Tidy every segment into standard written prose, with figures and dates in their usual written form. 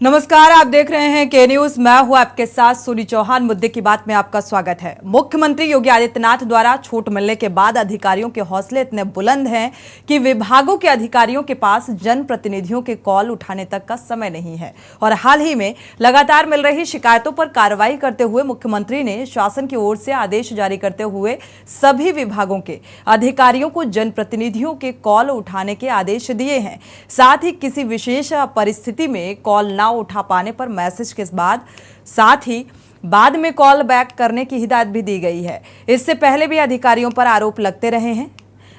नमस्कार, आप देख रहे हैं के न्यूज। मैं हूं आपके साथ सूरी चौहान। मुद्दे की बात में आपका स्वागत है। मुख्यमंत्री योगी आदित्यनाथ द्वारा छूट मिलने के बाद अधिकारियों के हौसले इतने बुलंद हैं कि विभागों के अधिकारियों के पास जनप्रतिनिधियों के कॉल उठाने तक का समय नहीं है। और हाल ही में लगातार मिल रही शिकायतों पर कार्रवाई करते हुए मुख्यमंत्री ने शासन की ओर से आदेश जारी करते हुए सभी विभागों के अधिकारियों को जनप्रतिनिधियों के कॉल उठाने के आदेश दिए हैं। साथ ही किसी विशेष परिस्थिति में कॉल ना उठा पाने पर मैसेज के साथ ही बाद में कॉल बैक करने की हिदायत भी दी गई है। इससे पहले भी अधिकारियों पर आरोप लगते रहे हैं।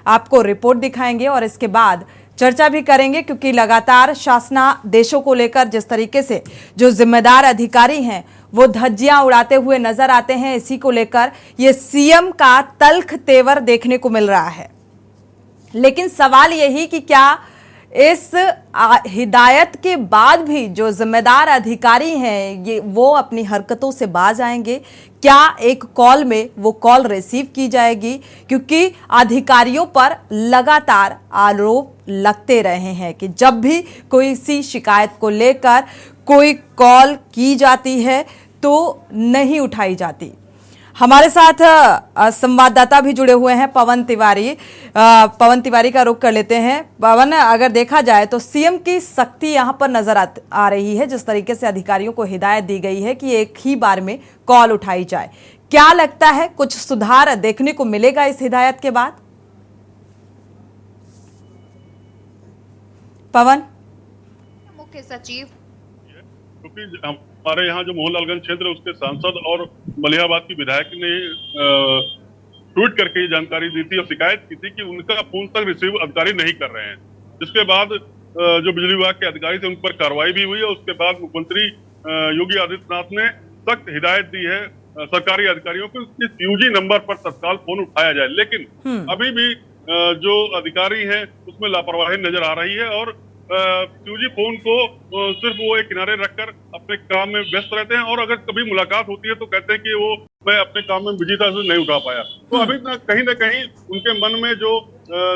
आपको रिपोर्ट दिखाएंगे और इसके बाद चर्चा भी करेंगे, क्योंकि लगातार शासनादेशों को लेकर जिस तरीके से जो जिम्मेदार अधिकारी हैं वो धज्जियां उड़ाते हुए नजर आते हैं, इसी को लेकर ये सीएम का तल्ख तेवर देखने को मिल रहा है। लेकिन सवाल यही कि क्या इस हिदायत के बाद भी जो जिम्मेदार अधिकारी हैं ये वो अपनी हरकतों से बाज आएंगे? क्या एक कॉल में वो कॉल रिसीव की जाएगी? क्योंकि अधिकारियों पर लगातार आरोप लगते रहे हैं कि जब भी कोई सी शिकायत को लेकर कोई कॉल की जाती है तो नहीं उठाई जाती। हमारे साथ संवाददाता भी जुड़े हुए हैं, पवन तिवारी का रुख कर लेते हैं। पवन, अगर देखा जाए तो सीएम की सख्ती यहां पर नजर आ रही है, जिस तरीके से अधिकारियों को हिदायत दी गई है कि एक ही बार में कॉल उठाई जाए। क्या लगता है कुछ सुधार देखने को मिलेगा इस हिदायत के बाद? पवन। मुख्य सचिव क्योंकि हमारे यहाँ जो मोहनलालगंज क्षेत्र है उसके सांसद और मलिहाबाद की विधायक ने ट्वीट करके ये जानकारी दी थी और शिकायत की थी कि उनका फोन तक रिसीव अधिकारी नहीं कर रहे हैं। जिसके बाद जो बिजली विभाग के अधिकारी थे उन पर कार्रवाई भी हुई है। उसके बाद मुख्यमंत्री योगी आदित्यनाथ ने सख्त हिदायत दी है सरकारी अधिकारियों को कि सीयूजी नंबर पर तत्काल फोन उठाया जाए। लेकिन अभी भी जो अधिकारी हैं उसमें लापरवाही नजर आ रही है और सीयूजी फोन को सिर्फ वो एक किनारे रखकर अपने काम में व्यस्त रहते हैं और अगर कभी मुलाकात होती है तो कहते हैं कि वो मैं अपने काम में बिजी था इसलिए नहीं उठा पाया। तो अभी ना कहीं उनके मन में जो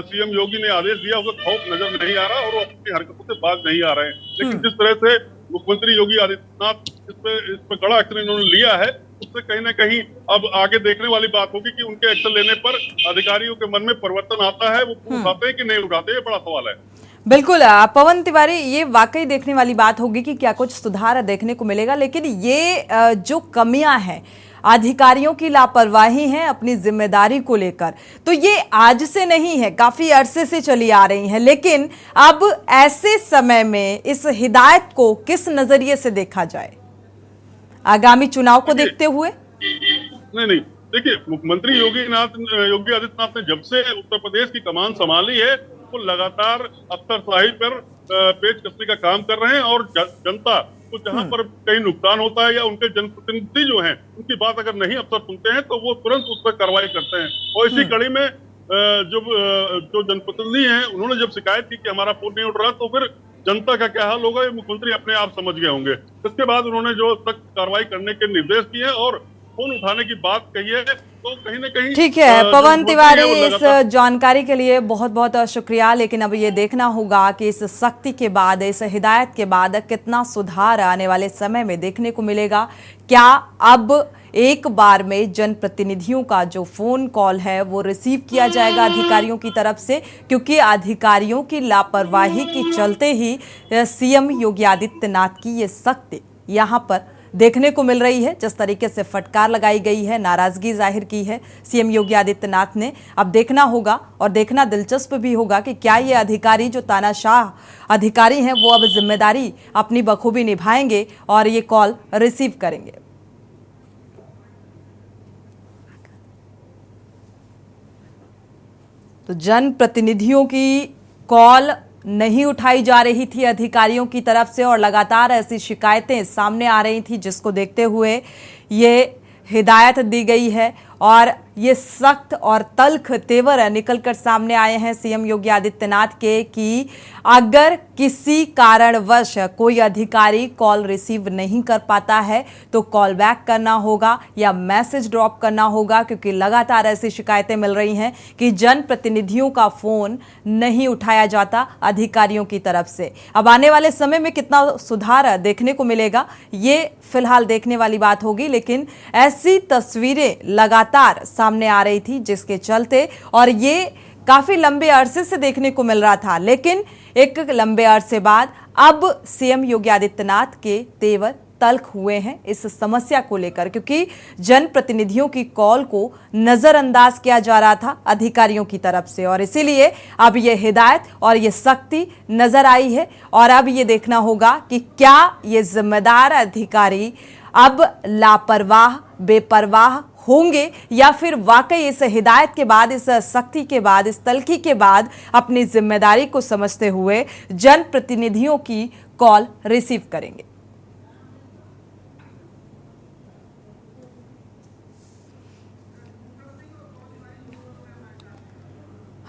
सीएम योगी ने आदेश दिया उसका खौफ नजर नहीं आ रहा और वो अपनी हरकतों से बाज नहीं आ रहे हैं। लेकिन जिस तरह से मुख्यमंत्री योगी आदित्यनाथ इस पे कड़ा एक्शन इन्होंने लिया है उससे कहीं ना कहीं अब आगे देखने वाली बात होगी कि उनके एक्शन लेने पर अधिकारियों के मन में परिवर्तन आता है, वो उठाते हैं कि नहीं उठाते, ये बड़ा सवाल है। बिल्कुल पवन तिवारी, ये वाकई देखने वाली बात होगी कि क्या कुछ सुधार देखने को मिलेगा। लेकिन ये जो कमियां हैं, अधिकारियों की लापरवाही है अपनी जिम्मेदारी को लेकर, तो ये आज से नहीं है, काफी अरसे से चली आ रही है। लेकिन अब ऐसे समय में इस हिदायत को किस नजरिए से देखा जाए आगामी चुनाव को देखते हुए? नहीं, देखिए, मुख्यमंत्री योगी आदित्यनाथ ने जब से उत्तर प्रदेश की कमान संभाली है वो लगातार अफसरशाही पर पेच कसने का काम कर रहे हैं और जनता को जहां पर कहीं नुकसान होता है या उनके जनप्रतिनिधि जो हैं उनकी बात अगर नहीं अफसर सुनते हैं तो वो तुरंत उस पर कार्रवाई करते हैं। और इसी कड़ी में जो जनप्रतिनिधि हैं उन्होंने जब शिकायत की कि हमारा फोन नहीं उठ रहा तो फिर जनता का क्या हाल होगा ये मुख्यमंत्री अपने आप समझ गए होंगे। इसके बाद उन्होंने जो सख्त कार्रवाई करने के निर्देश दिए और फोन उठाने की बात कही है तो कहीं ना कहीं ठीक है। पवन तिवारी, इस जानकारी के लिए बहुत बहुत शुक्रिया। लेकिन अब ये देखना होगा कि इस सख्ती के बाद, इस हिदायत के बाद कितना सुधार आने वाले समय में देखने को मिलेगा। क्या अब एक बार में जनप्रतिनिधियों का जो फोन कॉल है वो रिसीव किया जाएगा अधिकारियों की तरफ से? क्योंकि अधिकारियों की लापरवाही के चलते ही सीएम योगी आदित्यनाथ की ये सख्ती यहाँ पर देखने को मिल रही है। जिस तरीके से फटकार लगाई गई है, नाराजगी जाहिर की है सीएम योगी आदित्यनाथ ने, अब देखना होगा और देखना दिलचस्प भी होगा कि क्या ये अधिकारी जो तानाशाह अधिकारी हैं वो अब जिम्मेदारी अपनी बखूबी निभाएंगे और ये कॉल रिसीव करेंगे। तो जनप्रतिनिधियों की कॉल नहीं उठाई जा रही थी अधिकारियों की तरफ से और लगातार ऐसी शिकायतें सामने आ रही थी, जिसको देखते हुए ये हिदायत दी गई है। और ये सख्त और तल्ख तेवर निकलकर सामने आए हैं सीएम योगी आदित्यनाथ के कि अगर किसी कारणवश कोई अधिकारी कॉल रिसीव नहीं कर पाता है तो कॉल बैक करना होगा या मैसेज ड्रॉप करना होगा, क्योंकि लगातार ऐसी शिकायतें मिल रही हैं कि जनप्रतिनिधियों का फोन नहीं उठाया जाता अधिकारियों की तरफ से। अब आने वाले समय में कितना सुधार देखने को मिलेगा ये फिलहाल देखने वाली बात होगी, लेकिन ऐसी तस्वीरें लगातार सामने आ रही थी जिसके चलते, और ये काफी लंबे अरसे से देखने को मिल रहा था, लेकिन एक लंबे अरसे बाद अब सीएम योगी आदित्यनाथ के तेवर तल्ख हुए हैं इस समस्या को लेकर, क्योंकि जनप्रतिनिधियों की कॉल को नजरअंदाज किया जा रहा था अधिकारियों की तरफ से, और इसीलिए अब ये हिदायत और ये सख्ती नजर आई है। और अब ये देखना होगा कि क्या ये जिम्मेदार अधिकारी अब लापरवाह बेपरवाह होंगे या फिर वाकई इस हिदायत के बाद, इस सख्ती के बाद, इस तल्खी के बाद अपनी जिम्मेदारी को समझते हुए जनप्रतिनिधियों की कॉल रिसीव करेंगे।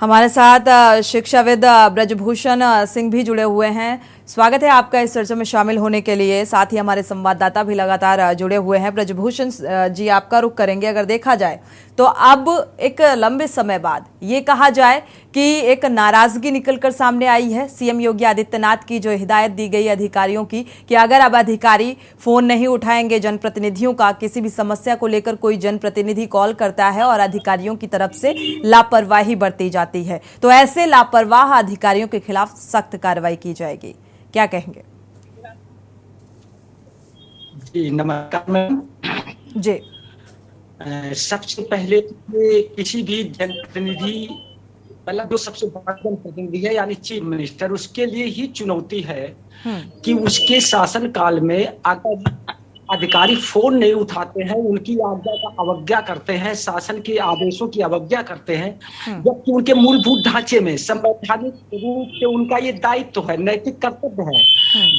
हमारे साथ शिक्षाविद ब्रजभूषण सिंह भी जुड़े हुए हैं। स्वागत है आपका इस चर्चा में शामिल होने के लिए। साथ ही हमारे संवाददाता भी लगातार जुड़े हुए हैं। ब्रजभूषण जी, आपका रुख करेंगे। अगर देखा जाए तो अब एक लंबे समय बाद ये कहा जाए कि एक नाराजगी निकलकर सामने आई है सीएम योगी आदित्यनाथ की, जो हिदायत दी गई अधिकारियों की कि अगर अब अधिकारी फोन नहीं उठाएंगे जनप्रतिनिधियों का, किसी भी समस्या को लेकर कोई जनप्रतिनिधि कॉल करता है और अधिकारियों की तरफ से लापरवाही बरती जाती है तो ऐसे लापरवाह अधिकारियों के खिलाफ सख्त कार्रवाई की जाएगी। क्या कहेंगे? जी नमस्कार मैम जी। सबसे पहले तो किसी भी जनप्रतिनिधि, मतलब जो सबसे बड़ा जनप्रतिनिधि है यानी चीफ मिनिस्टर, उसके लिए ही चुनौती है कि उसके शासन काल में अगर अधिकारी फोन नहीं उठाते हैं, उनकी आज्ञा का अवज्ञा करते हैं, शासन के आदेशों की अवज्ञा करते हैं, जबकि उनके मूलभूत ढांचे में संवैधानिक रूप से उनका ये दायित्व है, नैतिक कर्तव्य है।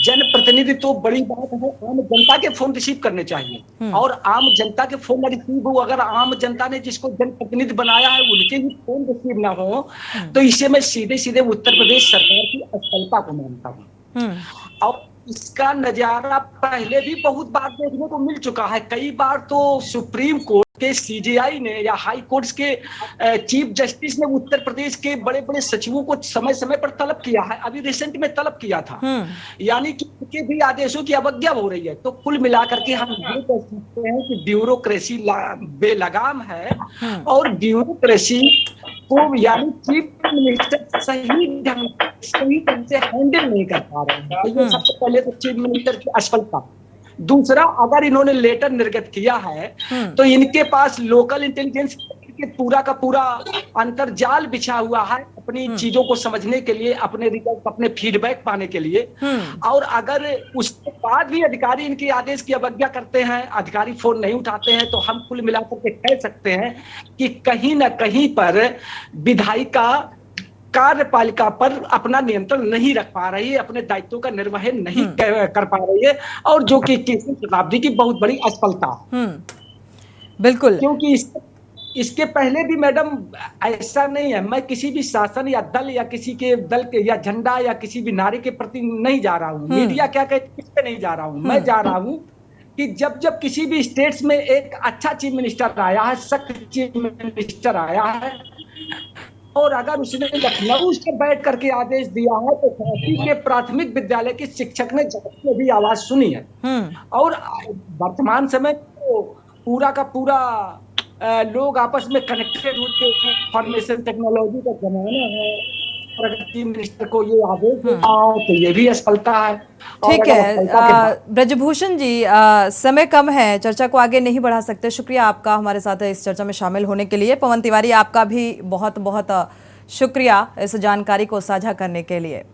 जनप्रतिनिधि तो बड़ी बात है, आम जनता के फोन रिसीव करने चाहिए, और आम जनता के फोन न रिसीव हो, अगर आम जनता ने जिसको जनप्रतिनिधि बनाया है उनके ही फोन रिसीव ना हो, तो इसे मैं सीधे सीधे उत्तर प्रदेश सरकार की असफलता को मानता हूँ। और इसका नजारा पहले भी बहुत बार देखने को मिल चुका है। कई बार तो सुप्रीम कोर्ट के सीजेआई ने या हाई कोर्ट के चीफ जस्टिस ने उत्तर प्रदेश के बड़े बड़े सचिवों को समय समय पर तलब किया है। अभी रिसेंट में तलब किया था, यानी कि उनके भी आदेशों की अवज्ञा हो रही है। तो कुल मिलाकर के हम ये कह सकते हैं कि ब्यूरोक्रेसी बेलगाम है, और ब्यूरोक्रेसी को यानी चीफ मिनिस्टर सही ढंग से हैंडल नहीं कर पा रहे हैं। तो ये सबसे पहले तो चीफ मिनिस्टर की असफलता। दूसरा, अगर इन्होंने लेटर निर्गत किया है तो इनके पास लोकल इंटेलिजेंस के पूरा का पूरा अंतर्जाल बिछा हुआ है अपनी चीजों को समझने के लिए, अपने रिजल्ट, अपने फीडबैक पाने के लिए। और अगर उसके बाद भी अधिकारी इनके आदेश की अवज्ञा करते हैं, अधिकारी फोन नहीं उठाते हैं, तो हम कुल मिलाकर के कह सकते हैं कि कहीं ना कहीं पर विधायिका कार्यपालिका पर अपना नियंत्रण नहीं रख पा रही है, अपने दायित्वों का निर्वहन नहीं कर पा रही है, और जो कि 21वीं शताब्दी की बहुत बड़ी असफलता। बिल्कुल, क्योंकि इसके पहले भी मैडम ऐसा नहीं है, मैं किसी भी शासन या दल या किसी के दल के या झंडा या किसी भी नारे के प्रति नहीं जा रहा हूँ, मीडिया क्या कहती है नहीं जा रहा हूँ। मैं जा रहा हूँ कि जब जब किसी भी स्टेट्स में एक अच्छा चीफ मिनिस्टर आया है, सख्त चीफ मिनिस्टर आया है, और अगर उसने लखनऊ से बैठ करके आदेश दिया है तो झांसी के प्राथमिक विद्यालय के शिक्षक ने झांसी में भी आवाज सुनी है। और वर्तमान समय तो पूरा का पूरा लोग आपस में कनेक्टेड होते हैं, इंफॉर्मेशन टेक्नोलॉजी का जमाना है, प्रगति मिनिस्टर को ये आदेश तो ये भी असफलता है। ठीक है ब्रजभूषण जी, समय कम है, चर्चा को आगे नहीं बढ़ा सकते। शुक्रिया आपका हमारे साथ इस चर्चा में शामिल होने के लिए। पवन तिवारी, आपका भी बहुत बहुत शुक्रिया इस जानकारी को साझा करने के लिए।